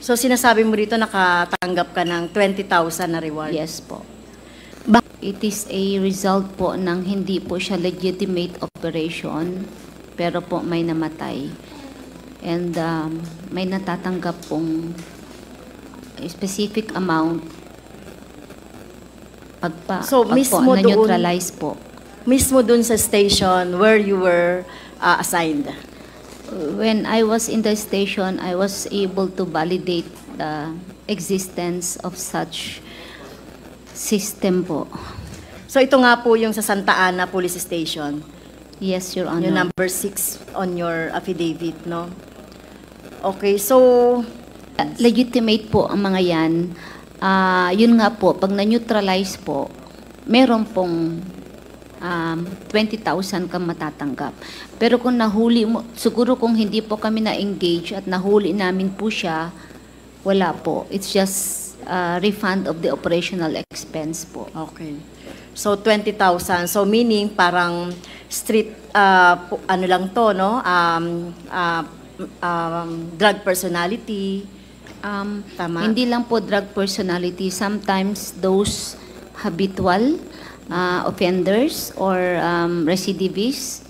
So sinasabi mo rito nakatanggap ka ng 20,000 na reward? Yes po. It is a result po ng hindi po siya legitimate operation, pero po may namatay. And may natatanggap pong specific amount So, mismo doon- na-neutralize po. Mismo dun sa station where you were assigned? When I was in the station, I was able to validate the existence of such system po. So ito nga po yung sa Santa Ana Police Station, Yes, Your Honor. yung number 6 on your affidavit, no? Okay, so Legitimate po ang mga yan. Yun nga po, pag na-neutralize po, meron pong 20,000 kang matatanggap. Pero kung nahuli mo, siguro kung hindi po kami na-engage at nahuli namin po siya, wala po. It's just refund of the operational expense po. okay. So 20,000. So meaning parang street ano lang to, no? Drug personality. Tama. Hindi lang po drug personality. Sometimes those habitual offenders or recidivists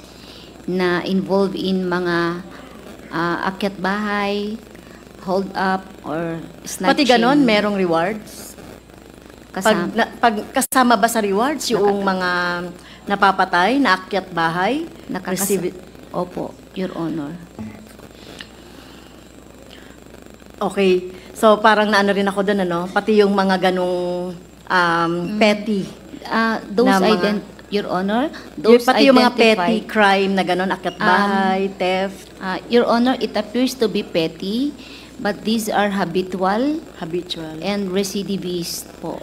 na involved in mga akyat bahay, hold up, or snatching. Pati ganon, merong rewards? Pag kasama ba sa rewards yung mga napapatay, naakyat bahay? Opo, Your Honor. Okay. So parang naano rin ako doon, ano? Pati yung mga ganong petty. Your Honor, those Pati yung mga petty identified, crime na ganon, akyat bahay, theft, Your Honor, it appears to be petty, but these are habitual habitual. and recidivist po.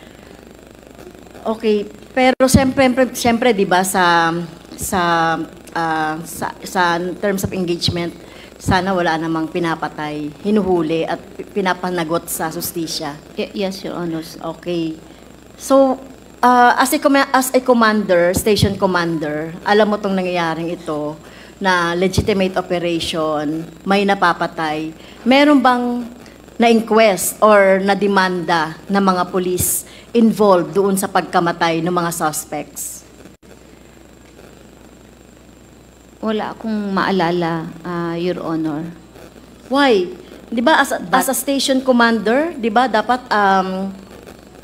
Okay, pero siyempre 'di ba sa terms of engagement, sana wala namang pinapatay, hinuhuli at pinapanagot sa justisya. Yes, Your Honor. Okay. So, as a commander, station commander, alam mo tong nangyayaring ito na legitimate operation, may napapatay. Meron bang na-inquest or na-demanda ng mga police involved doon sa pagkamatay ng mga suspects? Wala akong maalala, Your Honor. Why? 'Di ba as a station commander, 'di ba dapat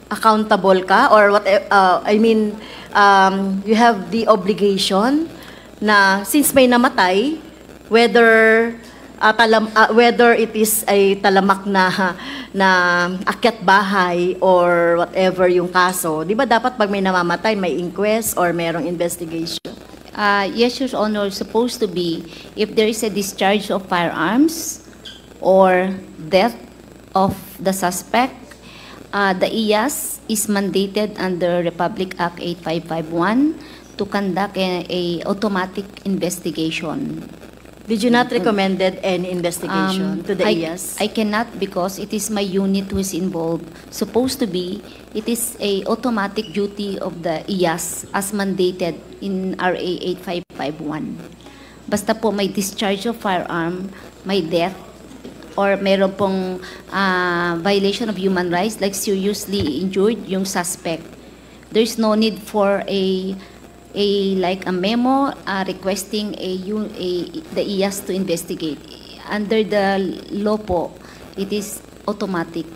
accountable ka or what you have the obligation na since may namatay, whether it is ay talamak na akyat bahay or whatever yung kaso, 'di ba dapat pag may namamatay may inquest or merong investigation? Yes, Your Honor, supposed to be if there is a discharge of firearms or death of the suspect, the IAS is mandated under Republic Act 8551 to conduct a automatic investigation. Did you not recommended any investigation to the IAS? I cannot because it is my unit who is involved. Supposed to be, it is a automatic duty of the IAS as mandated in RA 8551. Basta po may discharge of firearm, may death, or meron pong violation of human rights like seriously injured yung suspect. There's no need for a memo requesting the IAS to investigate. Under the law po, it is automatic.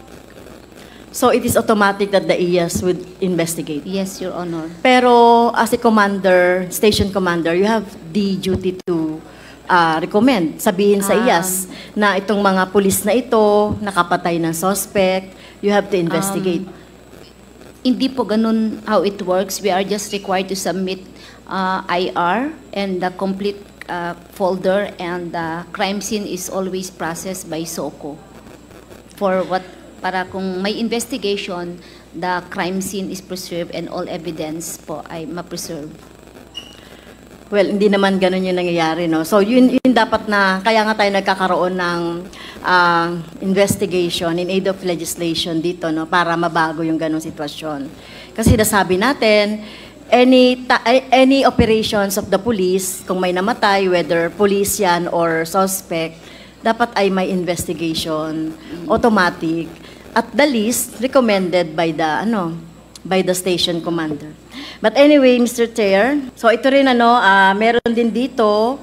So it is automatic that the IAS would investigate? Yes, Your Honor. Pero as a commander, station commander, you have the duty to recommend, sabihin sa IAS na itong mga pulis na ito, nakapatay ng suspect, you have to investigate. Hindi po ganun how it works. We are just required to submit IR and the complete folder, and the crime scene is always processed by SOCO. Para kung may investigation, the crime scene is preserved and all evidence po ay ma-preserve. Well, hindi naman ganun yung nangyayari, no? So yun dapat na, kaya nga tayo nagkakaroon ng investigation in aid of legislation dito, no, para mabago yung ganung sitwasyon. Kasi nasabi natin, any operations of the police, kung may namatay, whether police yan or suspect, dapat ay may investigation, automatic, at the least recommended by the station commander. But anyway, Mr. Chair, so ito rin meron din dito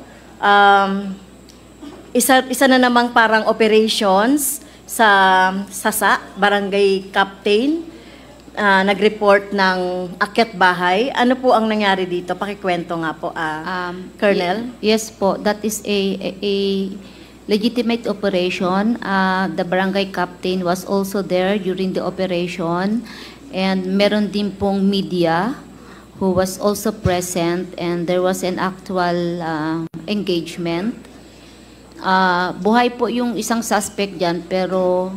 isa na namang parang operations sa Sasa, barangay captain, nag-report ng akyat bahay. Ano po ang nangyari dito? Pakikwento nga po, Colonel. Yes po, that is a legitimate operation. The barangay captain was also there during the operation, and meron din pong media who was also present, and there was an actual engagement. Buhay po yung isang suspect dyan, pero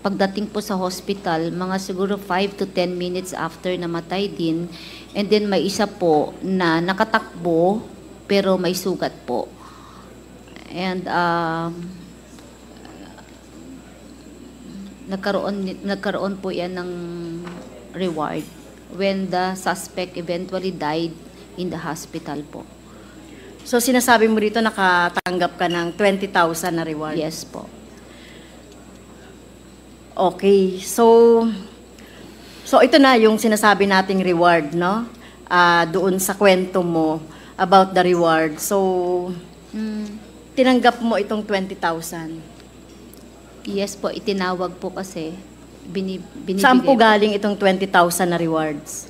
pagdating po sa hospital, mga siguro 5 to 10 minutes after namatay din, and then may isa po na nakatakbo, pero may sugat po. And nagkaroon po yan ng reward when the suspect eventually died in the hospital po. So sinasabi mo dito nakatanggap ka ng 20,000 na reward? Yes po. Okay. So ito na yung sinasabi nating reward, no? Doon sa kwento mo about the reward. So tinanggap mo itong 20,000? Yes po, itinawag po kasi. Binibigay. Saan po galing itong 20,000 na rewards?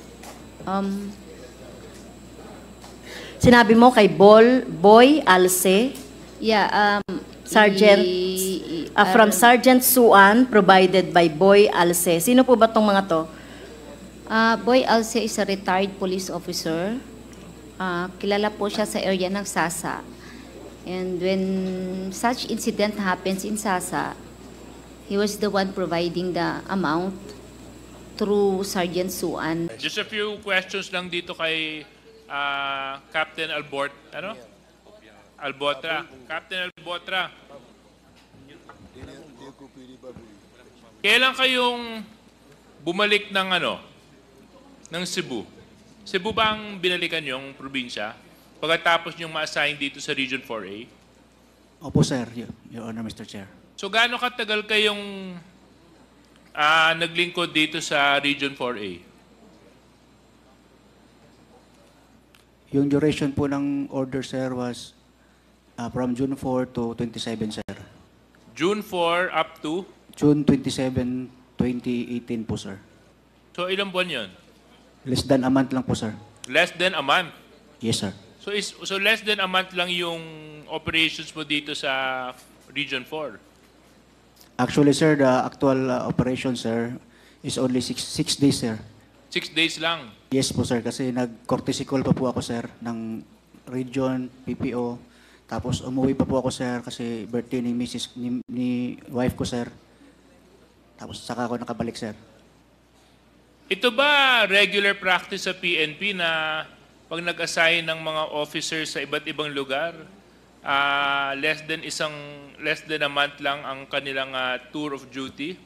Sinabi mo kay Boy Alce? Yeah, Sergeant, from Sergeant Suan, provided by Boy Alce. Sino po ba tong mga to? Boy Alce is a retired police officer. Kilala po siya sa area ng Sasa. And when such incident happens in Sasa, he was the one providing the amount through Sergeant Suan. Just a few questions lang dito kay Captain Albotra. Captain Albotra. Kailan kayong bumalik ng Cebu? Cebu ba ang binalikan yung probinsya pagkatapos yung ma-assign dito sa Region 4A? Opo, sir. Your Honor, Mr. Chair. So gaano katagal kayong naglingkod dito sa Region 4A? Yung duration po ng order, sir, was from June 4 to 27, sir. June 4 up to? June 27, 2018 po, sir. So ilang buwan yun? Less than a month lang po, sir. Less than a month? Yes, sir. So less than a month lang yung operations mo dito sa Region 4? Actually, sir, the actual operation, sir, is only 6 days, sir. 6 days lang? Yes po, sir, kasi nag-courtesy call pa po ako, sir, ng region, PPO. Tapos umuwi pa po ako, sir, kasi birthday ni ni wife ko, sir. Tapos saka ako nakabalik, sir. Ito ba regular practice sa PNP na pag nag-assign ng mga officers sa iba't ibang lugar, less than a month lang ang kanilang tour of duty?